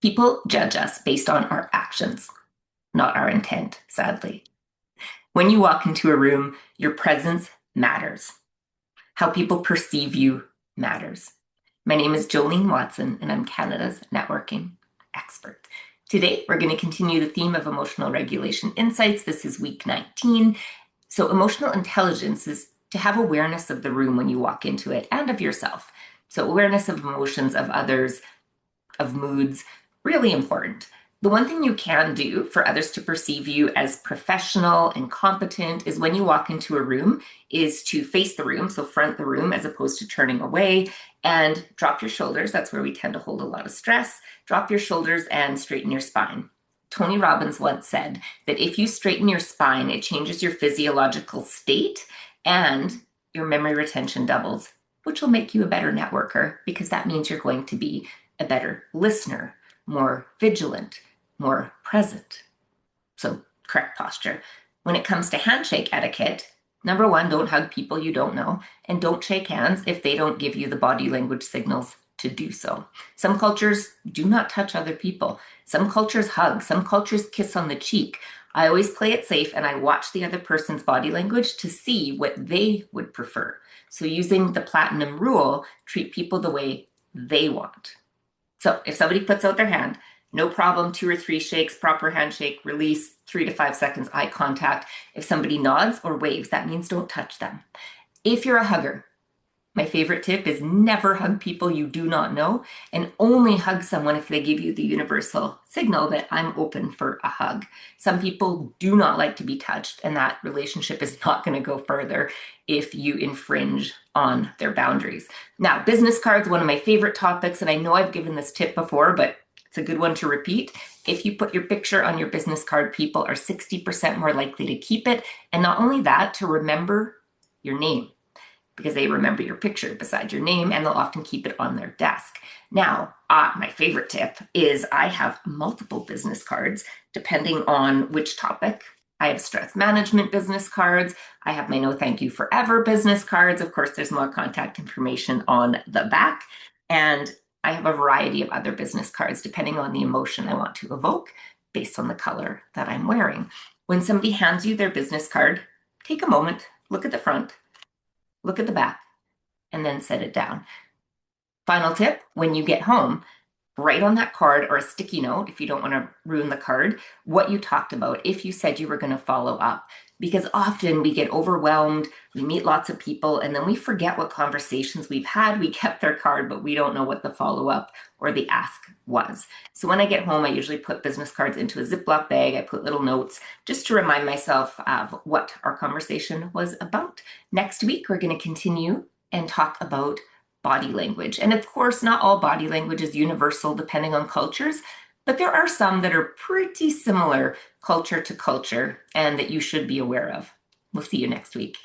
People judge us based on our actions, not our intent, sadly. When you walk into a room, your presence matters. How people perceive you matters. My name is Jolene Watson, and I'm Canada's networking expert. Today, we're going to continue the theme of emotional regulation insights. This is week 19. So, emotional intelligence is to have awareness of the room when you walk into it and of yourself. So, awareness of emotions, of others, of moods, really important. The one thing you can do for others to perceive you as professional and competent is when you walk into a room is to face the room, so front the room as opposed to turning away, and drop your shoulders. That's where we tend to hold a lot of stress. Drop your shoulders and straighten your spine. Tony Robbins once said that if you straighten your spine, it changes your physiological state and your memory retention doubles, which will make you a better networker because that means you're going to be a better listener, more vigilant, more present. So, correct posture. When it comes to handshake etiquette, number one, don't hug people you don't know, and don't shake hands if they don't give you the body language signals to do so. Some cultures do not touch other people. Some cultures hug. Some cultures kiss on the cheek. I always play it safe and I watch the other person's body language to see what they would prefer. So, using the platinum rule, treat people the way they want. So, if somebody puts out their hand, no problem, 2 or 3 shakes, proper handshake, release, 3 to 5 seconds, eye contact. If somebody nods or waves, that means don't touch them. If you're a hugger, my favorite tip is never hug people you do not know and only hug someone if they give you the universal signal that I'm open for a hug. Some people do not like to be touched, and that relationship is not going to go further if you infringe on their boundaries. Now, business cards, one of my favorite topics, and I know I've given this tip before, but it's a good one to repeat. If you put your picture on your business card, people are 60% more likely to keep it. And not only that, to remember your name, because they remember your picture beside your name and they'll often keep it on their desk. Now, my favorite tip is I have multiple business cards depending on which topic. I have stress management business cards. I have my no thank you forever business cards. Of course, there's more contact information on the back. And I have a variety of other business cards depending on the emotion I want to evoke based on the color that I'm wearing. When somebody hands you their business card, take a moment, look at the front, look at the back, and then set it down. Final tip, when you get home, write on that card or a sticky note, if you don't want to ruin the card, what you talked about, if you said you were going to follow up. Because often we get overwhelmed, we meet lots of people, and then we forget what conversations we've had. We kept their card, but we don't know what the follow-up or the ask was. So when I get home, I usually put business cards into a Ziploc bag. I put little notes just to remind myself of what our conversation was about. Next week, we're going to continue and talk about body language. And of course, not all body language is universal depending on cultures, but there are some that are pretty similar culture to culture and that you should be aware of. We'll see you next week.